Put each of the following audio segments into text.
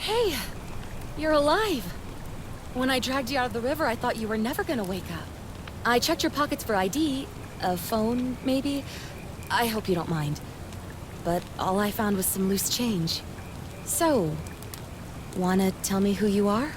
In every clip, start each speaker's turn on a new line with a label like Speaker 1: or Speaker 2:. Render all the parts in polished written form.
Speaker 1: Hey, you're alive. When I dragged you out of the river, I thought you were never gonna wake up. I checked your pockets for ID, a phone, maybe. I hope you don't mind. But all I found was some loose change. So, wanna tell me who you are?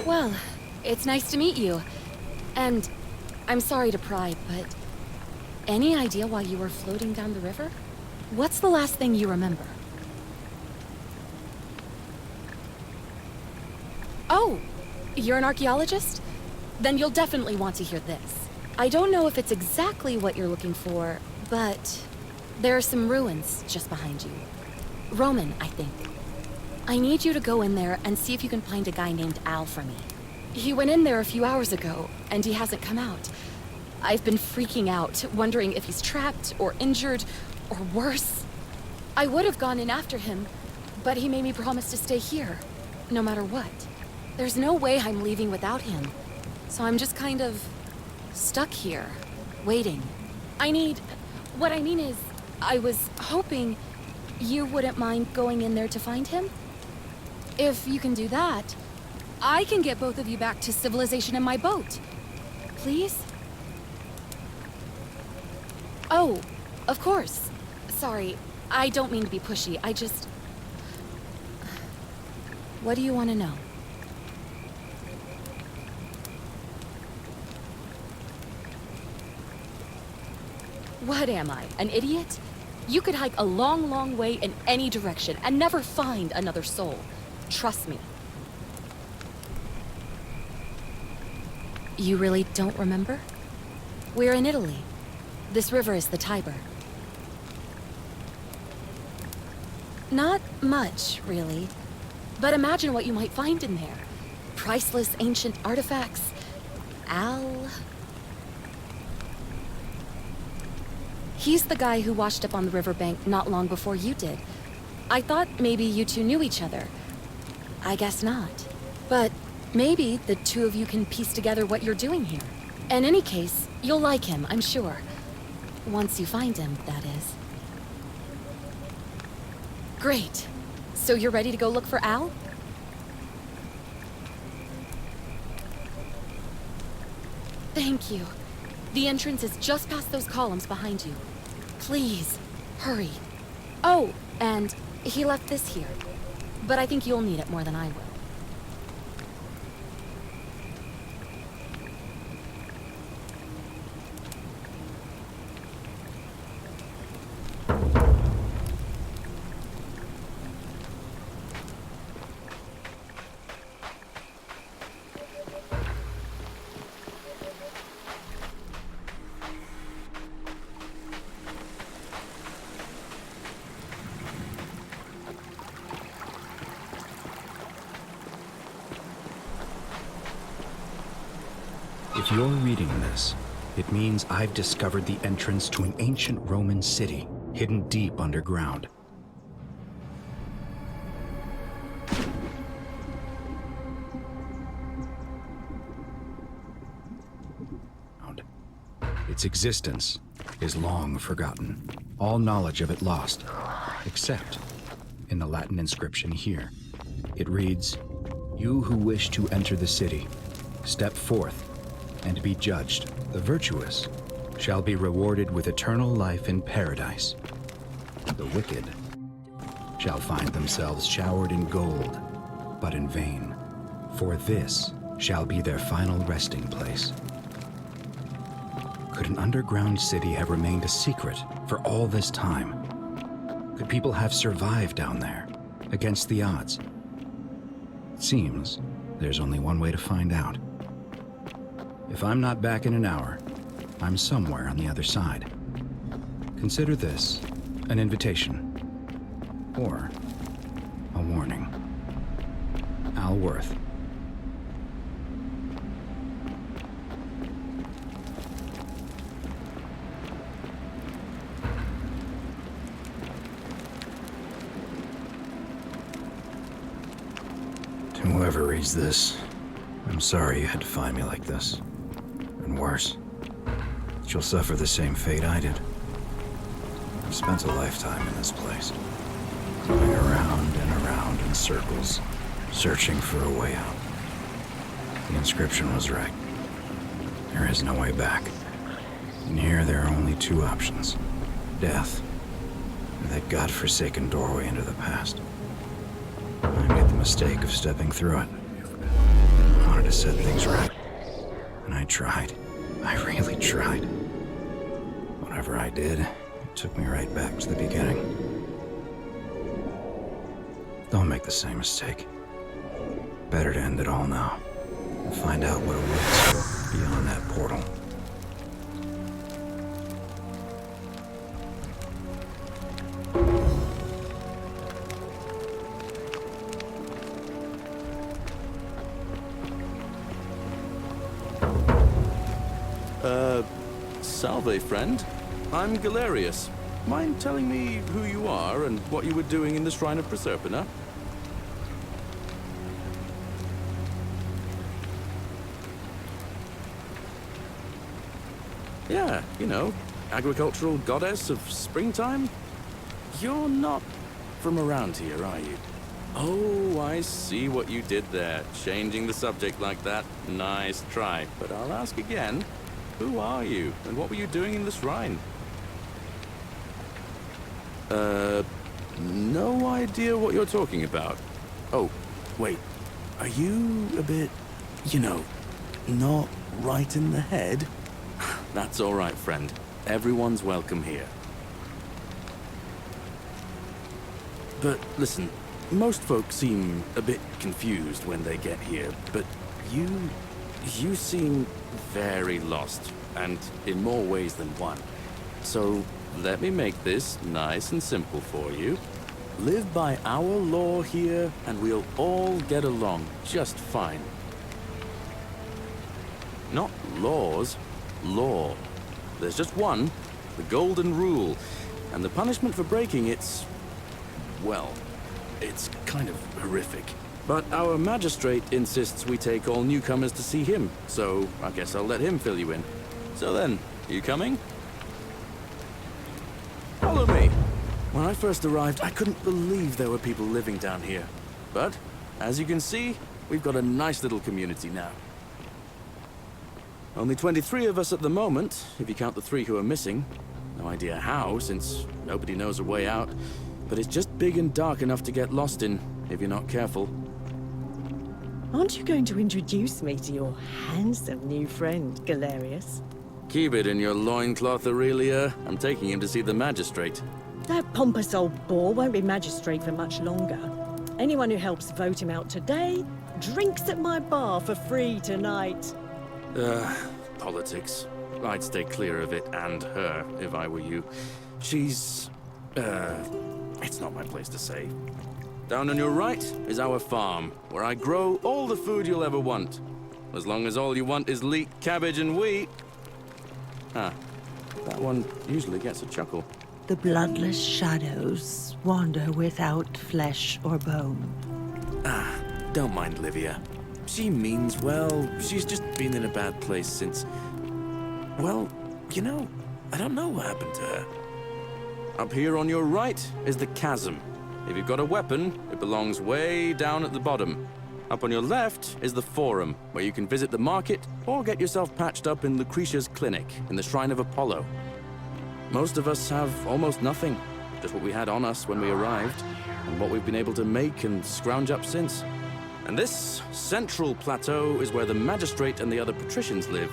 Speaker 1: Well, it's nice to meet you. And I'm sorry to pry, but any idea why you were floating down the river? What's the last thing you remember? Oh, you're an archaeologist? Then you'll definitely want to hear this. I don't know if it's exactly what you're looking for, but there are some ruins just behind you. Roman, I think. I need you to go in there and see if you can find a guy named Al for me. He went in there a few hours ago, and he hasn't come out. I've been freaking out, wondering if he's trapped, or injured, or worse. I would have gone in after him, but he made me promise to stay here, no matter what. There's no way I'm leaving without him, so I'm just kind of stuck here, waiting. What I mean is, I was hoping you wouldn't mind going in there to find him? If you can do that, I can get both of you back to civilization in my boat. Please? Oh, of course. Sorry, I don't mean to be pushy. What do you want to know? What am I, an idiot? You could hike a long, long way in any direction and never find another soul. Trust me. You really don't remember? We're in Italy. This river is the Tiber. Not much, really. But imagine what you might find in there. Priceless ancient artifacts. Al... He's the guy who washed up on the riverbank not long before you did. I thought maybe you two knew each other. I guess not. But maybe the two of you can piece together what you're doing here. In any case, you'll like him, I'm sure. Once you find him, that is. Great. So you're ready to go look for Al? Thank you. The entrance is just past those columns behind you. Please, hurry. Oh, and he left this here. But I think you'll need it more than I will.
Speaker 2: If you're reading this, it means I've discovered the entrance to an ancient Roman city, hidden deep underground. Its existence is long forgotten, all knowledge of it lost, except in the Latin inscription here. It reads, "You who wish to enter the city, step forth and be judged. The virtuous shall be rewarded with eternal life in paradise. The wicked shall find themselves showered in gold, but in vain, for this shall be their final resting place." Could an underground city have remained a secret for all this time? Could people have survived down there, against the odds? It seems there's only one way to find out. If I'm not back in an hour, I'm somewhere on the other side. Consider this an invitation. Or a warning. Al Worth. To whoever reads this, I'm sorry you had to find me like this. And worse, that you'll suffer the same fate I did. I've spent a lifetime in this place, going around and around in circles, searching for a way out. The inscription was right. There is no way back. And here there are only two options. Death, or that godforsaken doorway into the past. I made the mistake of stepping through it. I wanted to set things right. And I tried. I really tried. Whatever I did, it took me right back to the beginning. Don't make the same mistake. Better to end it all now. And find out what awaits beyond that portal.
Speaker 3: Salve, friend. I'm Galerius. Mind telling me who you are and what you were doing in the Shrine of Proserpina? Yeah, you know, agricultural goddess of springtime? You're not from around here, are you? Oh, I see what you did there. Changing the subject like that. Nice try. But I'll ask again. Who are you, and what were you doing in the shrine? No idea what you're talking about. Oh, wait. Are you a bit, you know, not right in the head? That's all right, friend. Everyone's welcome here. But listen, most folks seem a bit confused when they get here, but you seem very lost, and in more ways than one. So let me make this nice and simple for you. Live by our law here, and we'll all get along just fine. Not laws, law. There's just one, the golden rule, and the punishment for breaking it's, well, it's kind of horrific. But our magistrate insists we take all newcomers to see him, so I guess I'll let him fill you in. So then, you coming? Follow me. When I first arrived, I couldn't believe there were people living down here. But, as you can see, we've got a nice little community now. Only 23 of us at the moment, if you count the 3 who are missing. No idea how, since nobody knows a way out. But it's just big and dark enough to get lost in, if you're not careful.
Speaker 4: Aren't you going to introduce me to your handsome new friend, Galerius?
Speaker 3: Keep it in your loincloth, Aurelia. I'm taking him to see the magistrate.
Speaker 4: That pompous old bore won't be magistrate for much longer. Anyone who helps vote him out today drinks at my bar for free tonight.
Speaker 3: Politics. I'd stay clear of it and her, if I were you. She's... it's not my place to say. Down on your right is our farm, where I grow all the food you'll ever want. As long as all you want is leek, cabbage, and wheat. Ah, that one usually gets a chuckle.
Speaker 5: The bloodless shadows wander without flesh or bone.
Speaker 3: Ah, don't mind Livia. She means well. She's just been in a bad place since... Well, you know, I don't know what happened to her. Up here on your right is the chasm. If you've got a weapon, it belongs way down at the bottom. Up on your left is the Forum, where you can visit the market or get yourself patched up in Lucretia's clinic in the Shrine of Apollo. Most of us have almost nothing, just what we had on us when we arrived, and what we've been able to make and scrounge up since. And this central plateau is where the magistrate and the other patricians live,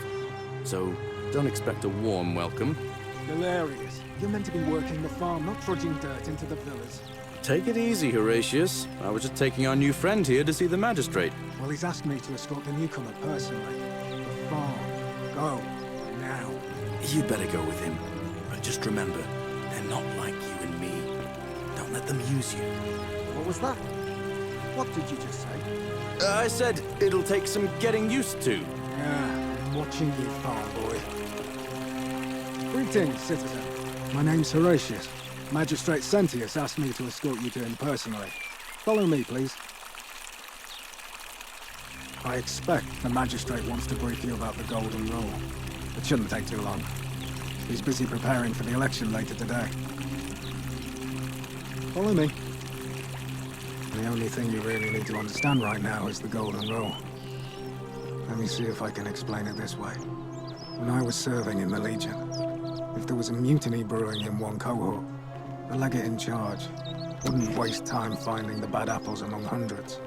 Speaker 3: so don't expect a warm welcome.
Speaker 6: Hilarious. You're meant to be working the farm, not trudging dirt into the villas.
Speaker 3: Take it easy, Horatius. I was just taking our new friend here to see the magistrate.
Speaker 6: Well, he's asked me to escort the newcomer personally. The farm. Go. Now.
Speaker 3: You'd better go with him. But just remember, not like you and me. Don't let them use you.
Speaker 6: What was that? What did you just say?
Speaker 3: I said it'll take some getting used to.
Speaker 6: Yeah, I'm watching you, farm boy. Greetings, citizen. My name's Horatius. Magistrate Sentius asked me to escort you to him personally. Follow me, please. I expect the magistrate wants to brief you about the Golden Rule. It shouldn't take too long. He's busy preparing for the election later today. Follow me. The only thing you really need to understand right now is the Golden Rule. Let me see if I can explain it this way. When I was serving in the Legion, if there was a mutiny brewing in one cohort, the legate in charge wouldn't waste time finding the bad apples among hundreds.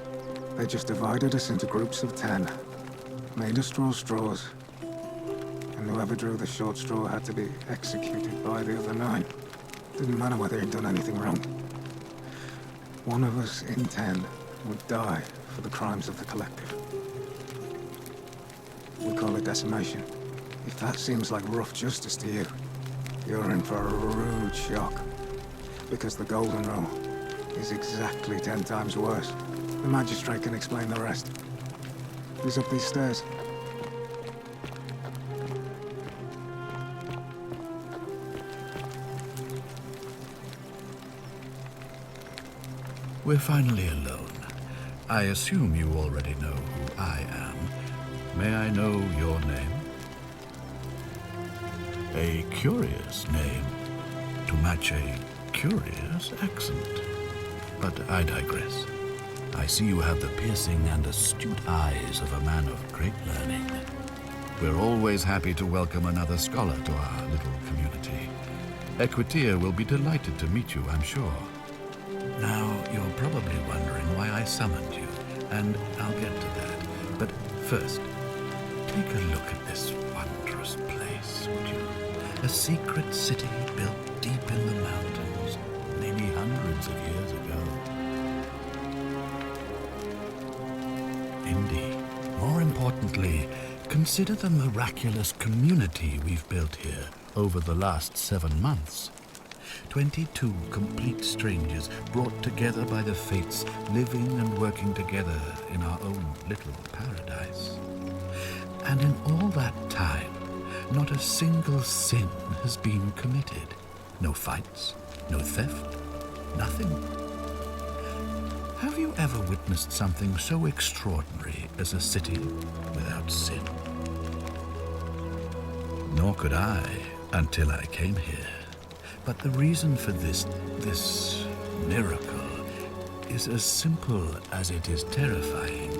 Speaker 6: They just divided us into groups of 10, made us draw straws, and whoever drew the short straw had to be executed by the other 9. Didn't matter whether he'd done anything wrong. One of us in 10 would die for the crimes of the collective. We call it decimation. If that seems like rough justice to you, you're in for a rude shock. Because the Golden Rule is exactly 10 times worse. The magistrate can explain the rest. He's up these stairs.
Speaker 7: We're finally alone. I assume you already know who I am. May I know your name? A curious name to match a curious accent. But I digress. I see you have the piercing and astute eyes of a man of great learning. We're always happy to welcome another scholar to our little community. Equitia will be delighted to meet you, I'm sure. Now, you're probably wondering why I summoned you, and I'll get to that. But first, take a look at this wondrous place, would you? A secret city built deep in the mountains, maybe hundreds of years ago. Indeed. More importantly, consider the miraculous community we've built here over the last 7 months. 22 complete strangers brought together by the fates, living and working together in our own little paradise. And in all that time, not a single sin has been committed. No fights, no theft, nothing. Have you ever witnessed something so extraordinary as a city without sin? Nor could I until I came here. But the reason for this miracle is as simple as it is terrifying.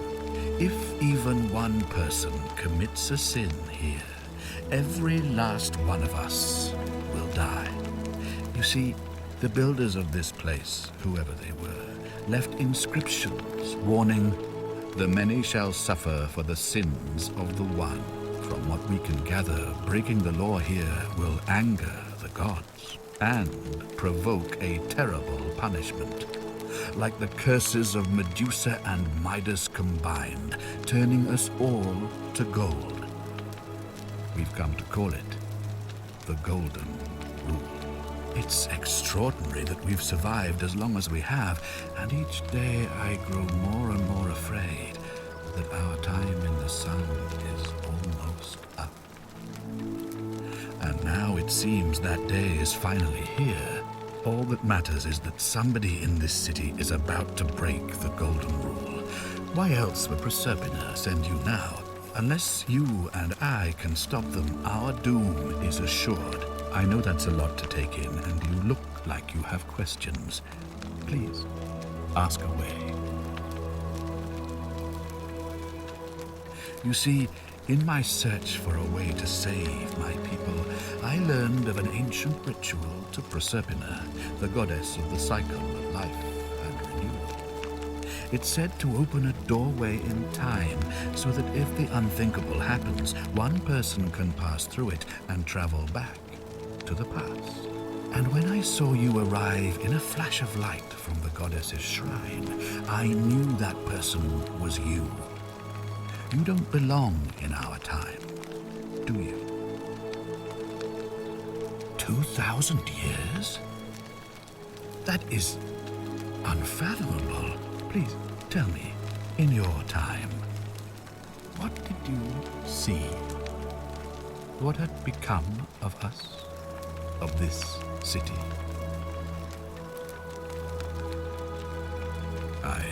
Speaker 7: If even one person commits a sin here, every last one of us will die. You see, the builders of this place, whoever they were, left inscriptions warning, "The many shall suffer for the sins of the one." From what we can gather, breaking the law here will anger the gods and provoke a terrible punishment, like the curses of Medusa and Midas combined, turning us all to gold. We've come to call it the Golden Rule. It's extraordinary that we've survived as long as we have, and each day I grow more and more afraid that our time in the sun is almost up. And now it seems that day is finally here. All that matters is that somebody in this city is about to break the Golden Rule. Why else would Proserpina send you now? Unless you and I can stop them, our doom is assured. I know that's a lot to take in, and you look like you have questions. Please, ask away. You see, in my search for a way to save my people, I learned of an ancient ritual to Proserpina, the goddess of the cycle of life and renewal. It's said to open a doorway in time, so that if the unthinkable happens, one person can pass through it and travel back to the past. And when I saw you arrive in a flash of light from the goddess's shrine, I knew that person was you. You don't belong in our time, do you? 2,000 years? That is unfathomable. Please, tell me, in your time, what did you see? What had become of us? Of this city? I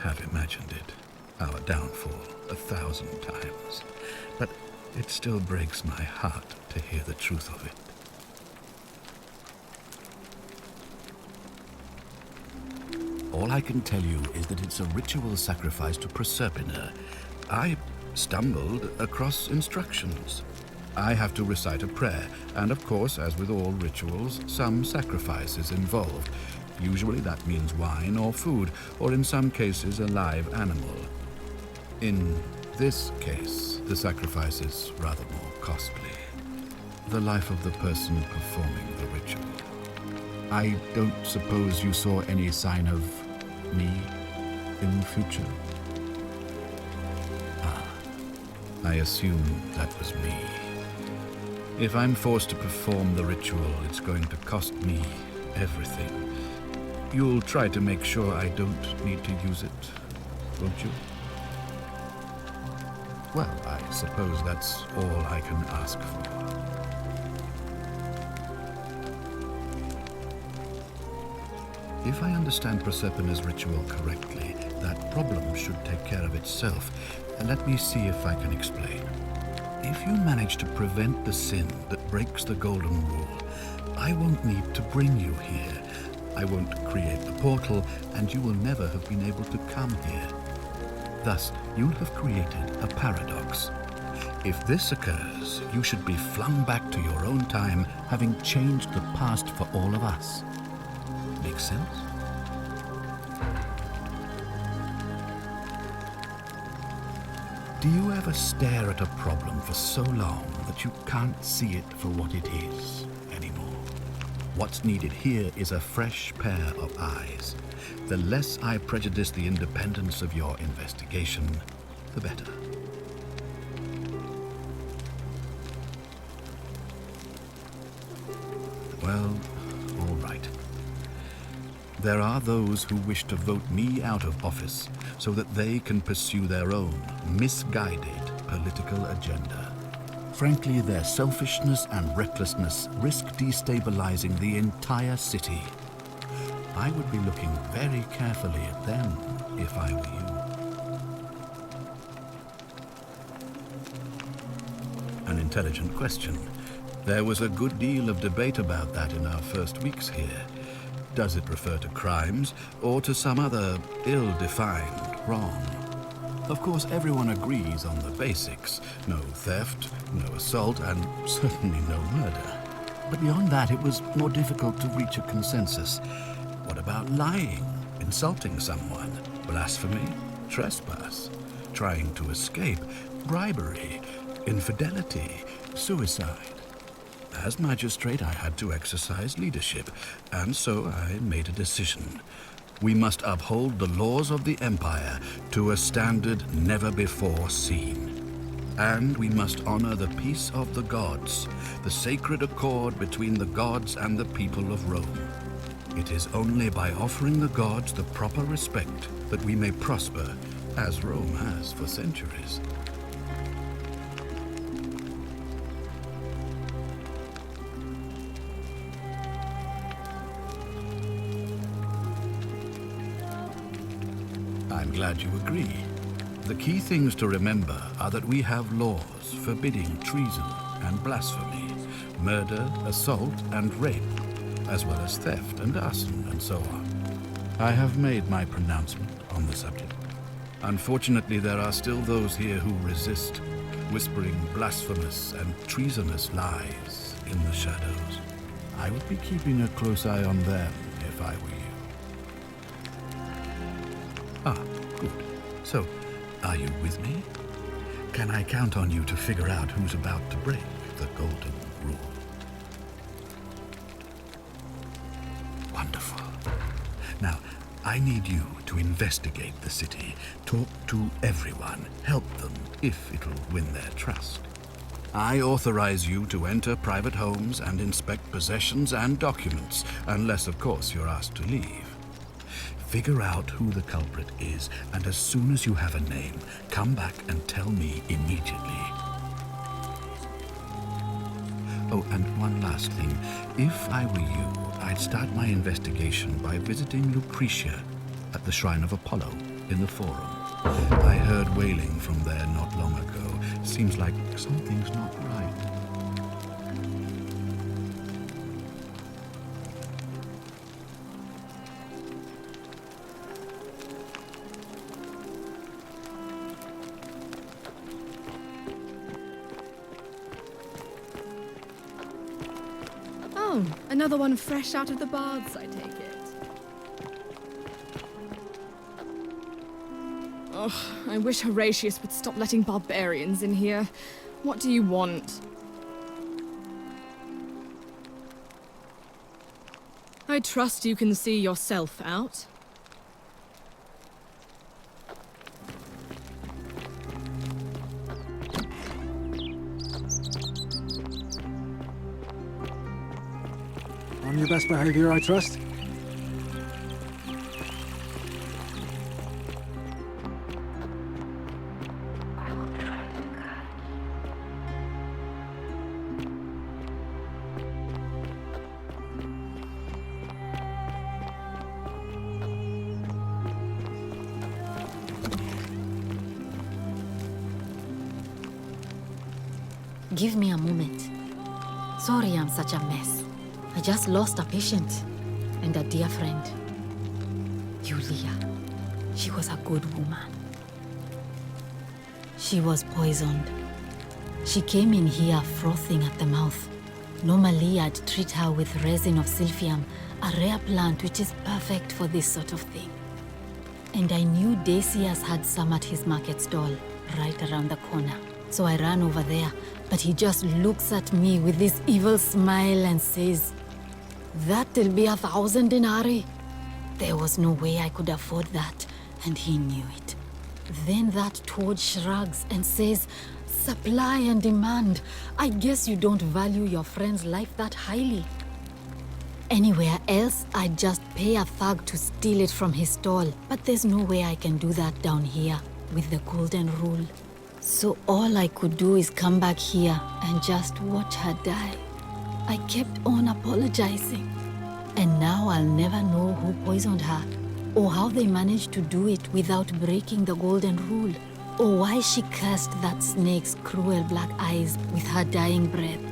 Speaker 7: have imagined it, our downfall, 1,000 times. But it still breaks my heart to hear the truth of it. All I can tell you is that it's a ritual sacrifice to Proserpina. I stumbled across instructions. I have to recite a prayer, and of course, as with all rituals, some sacrifice is involved. Usually that means wine or food, or in some cases a live animal. In this case, the sacrifice is rather more costly. The life of the person performing the ritual. I don't suppose you saw any sign of me in the future? Ah, I assume that was me. If I'm forced to perform the ritual, it's going to cost me everything. You'll try to make sure I don't need to use it, won't you? Well, I suppose that's all I can ask for. If I understand Proserpina's ritual correctly, that problem should take care of itself. Let me see if I can explain. If you manage to prevent the sin that breaks the Golden Rule, I won't need to bring you here. I won't create the portal, and you will never have been able to come here. Thus, you'll have created a paradox. If this occurs, you should be flung back to your own time, having changed the past for all of us. Make sense? Do you ever stare at a problem for so long that you can't see it for what it is anymore? What's needed here is a fresh pair of eyes. The less I prejudice the independence of your investigation, the better. Well, all right. There are those who wish to vote me out of office so that they can pursue their own misguided political agenda. Frankly, their selfishness and recklessness risk destabilizing the entire city. I would be looking very carefully at them if I were you. An intelligent question. There was a good deal of debate about that in our first weeks here. Does it refer to crimes or to some other ill-defined wrong? Of course, everyone agrees on the basics. No theft, no assault, and certainly no murder. But beyond that, it was more difficult to reach a consensus. What about lying, insulting someone, blasphemy, trespass, trying to escape, bribery, infidelity, suicide? As magistrate, I had to exercise leadership, and so I made a decision. We must uphold the laws of the Empire to a standard never before seen. And we must honor the peace of the gods, the sacred accord between the gods and the people of Rome. It is only by offering the gods the proper respect that we may prosper, as Rome has for centuries. I'm glad you agree. The key things to remember are that we have laws forbidding treason and blasphemy, murder, assault, and rape, as well as theft and arson and so on. I have made my pronouncement on the subject. Unfortunately, there are still those here who resist, whispering blasphemous and treasonous lies in the shadows. I would be keeping a close eye on them if I were you. Ah, good. So, are you with me? Can I count on you to figure out who's about to break the Golden Rule? Wonderful. Now, I need you to investigate the city, talk to everyone, help them if it'll win their trust. I authorize you to enter private homes and inspect possessions and documents, unless, of course, you're asked to leave. Figure out who the culprit is, and as soon as you have a name, come back and tell me immediately. Oh, and one last thing. If I were you, I'd start my investigation by visiting Lucretia at the Shrine of Apollo in the Forum. I heard wailing from there not long ago. Seems like something's not right.
Speaker 8: Oh, another one fresh out of the baths, I take it. Ugh, I wish Horatius would stop letting barbarians in here. What do you want? I trust you can see yourself out.
Speaker 6: On your best behavior, I trust?
Speaker 9: Give me a moment. Sorry I'm such a mess. I just lost a patient and a dear friend. Julia. She was a good woman. She was poisoned. She came in here frothing at the mouth. Normally I'd treat her with resin of silphium, a rare plant which is perfect for this sort of thing. And I knew Decius had some at his market stall, right around the corner. So I ran over there, but he just looks at me with this evil smile and says, "That'll be 1,000 denarii." There was no way I could afford that, and he knew it. Then that toad shrugs and says, "Supply and demand. I guess you don't value your friend's life that highly." Anywhere else, I'd just pay a thug to steal it from his stall, but there's no way I can do that down here with the golden rule. So all I could do is come back here and just watch her die. I kept on apologizing. And now I'll never know who poisoned her, or how they managed to do it without breaking the golden rule, or why she cursed that snake's cruel black eyes with her dying breath.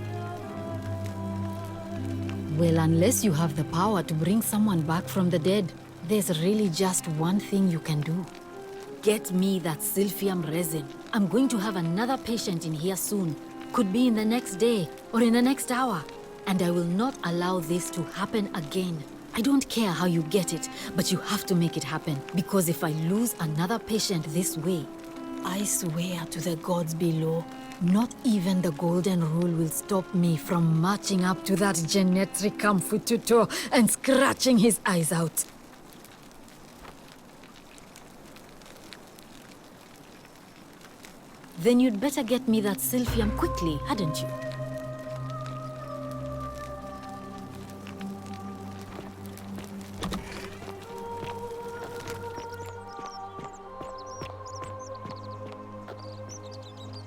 Speaker 9: Well, unless you have the power to bring someone back from the dead, there's really just one thing you can do. Get me that silphium resin. I'm going to have another patient in here soon. Could be in the next day, or in the next hour. And I will not allow this to happen again. I don't care how you get it, but you have to make it happen. Because if I lose another patient this way, I swear to the gods below, not even the golden rule will stop me from marching up to that genetricum fututo and scratching his eyes out. Then you'd better get me that silphium quickly, hadn't you?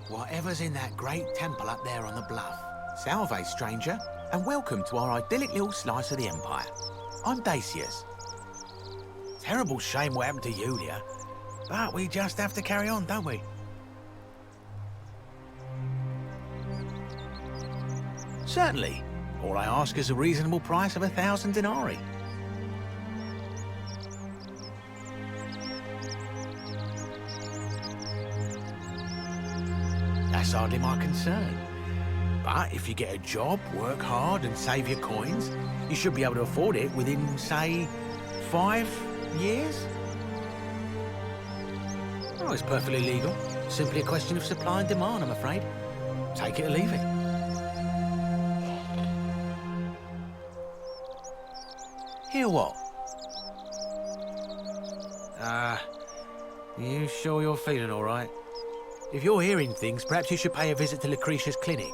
Speaker 10: Whatever's in that great temple up there on the bluff. Salve, stranger, and welcome to our idyllic little slice of the Empire. I'm Decius. Terrible shame what happened to Julia, but we just have to carry on, don't we? Certainly. All I ask is a reasonable price of 1,000 denarii. That's hardly my concern. But if you get a job, work hard and save your coins, you should be able to afford it within, say, 5 years? Oh, it's perfectly legal. Simply a question of supply and demand, I'm afraid. Take it or leave it. Hear what? You sure you're feeling all right? If you're hearing things, perhaps you should pay a visit to Lucretia's clinic.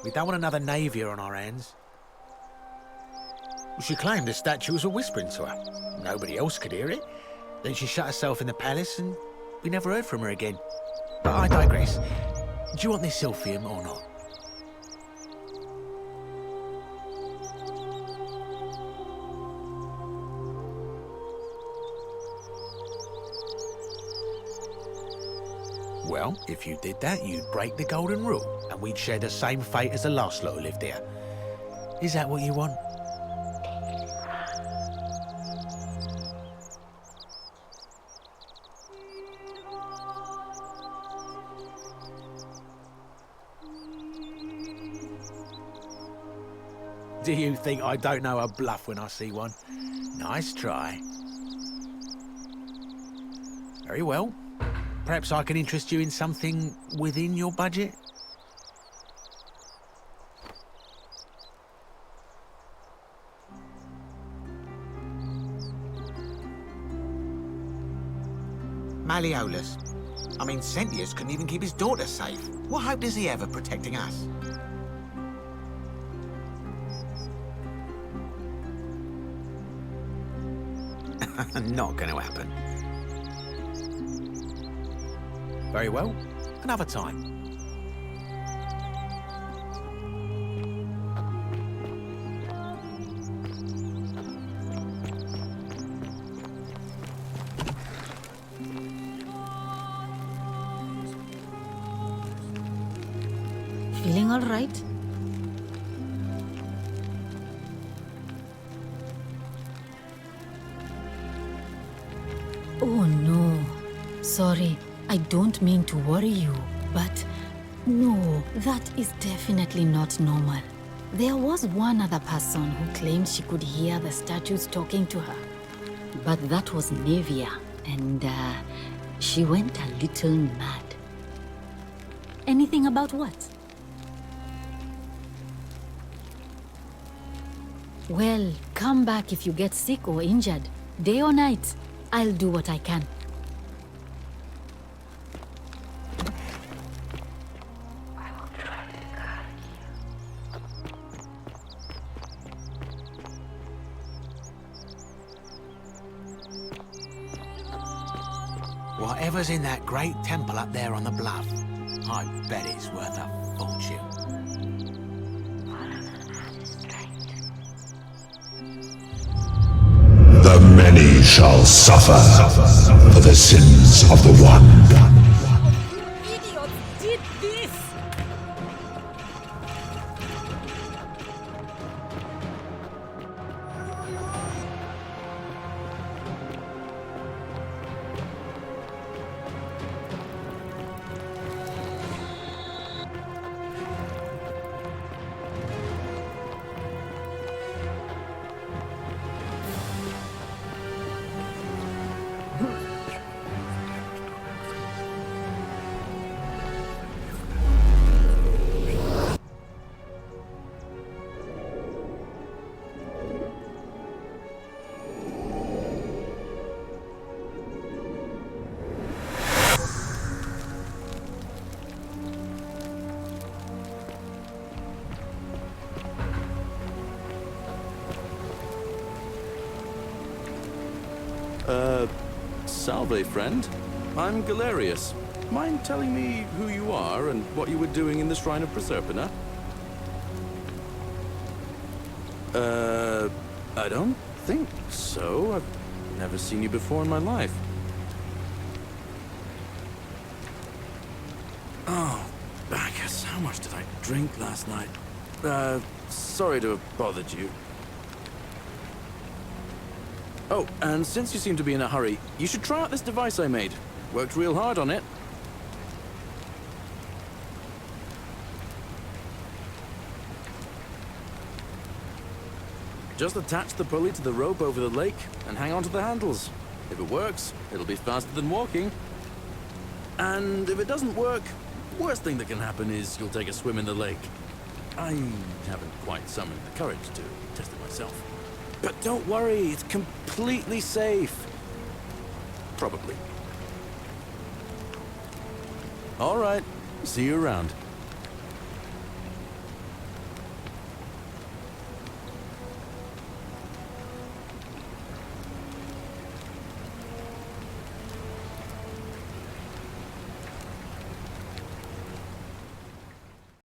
Speaker 10: We don't want another Navia on our hands. She claimed the statues were whispering to her. Nobody else could hear it. Then she shut herself in the palace and we never heard from her again. But I digress. Do you want this silphium or not? Well, if you did that, you'd break the golden rule, and we'd share the same fate as the last lot who lived here. Is that what you want? Do you think I don't know a bluff when I see one? Nice try. Very well. Perhaps I can interest you in something within your budget? Malleolus. I mean, Sentius couldn't even keep his daughter safe. What hope does he have of protecting us? Not going to happen. Very well. Another time.
Speaker 9: Feeling all right? Oh no. Sorry, I don't mean to worry you, but no, that is definitely not normal. There was one other person who claimed she could hear the statues talking to her. But that was Navia, and she went a little mad. Anything about what? Well, come back if you get sick or injured. Day or night, I'll do what I can.
Speaker 10: Whatever's in that great temple up there on the bluff, I bet it's worth a fortune.
Speaker 11: The many shall suffer for the sins of the one.
Speaker 4: Idiots did this!
Speaker 3: Salve, friend. I'm Galerius. Mind telling me who you are and what you were doing in the Shrine of Proserpina? I don't think so. I've never seen you before in my life. Oh, Bacchus, how much did I drink last night? Sorry to have bothered you. Oh, and since you seem to be in a hurry, you should try out this device I made. Worked real hard on it. Just attach the pulley to the rope over the lake and hang on to the handles. If it works, it'll be faster than walking. And if it doesn't work, worst thing that can happen is you'll take a swim in the lake. I haven't quite summoned the courage to test it myself. But don't worry, it's completely safe. Probably. All right. See you around.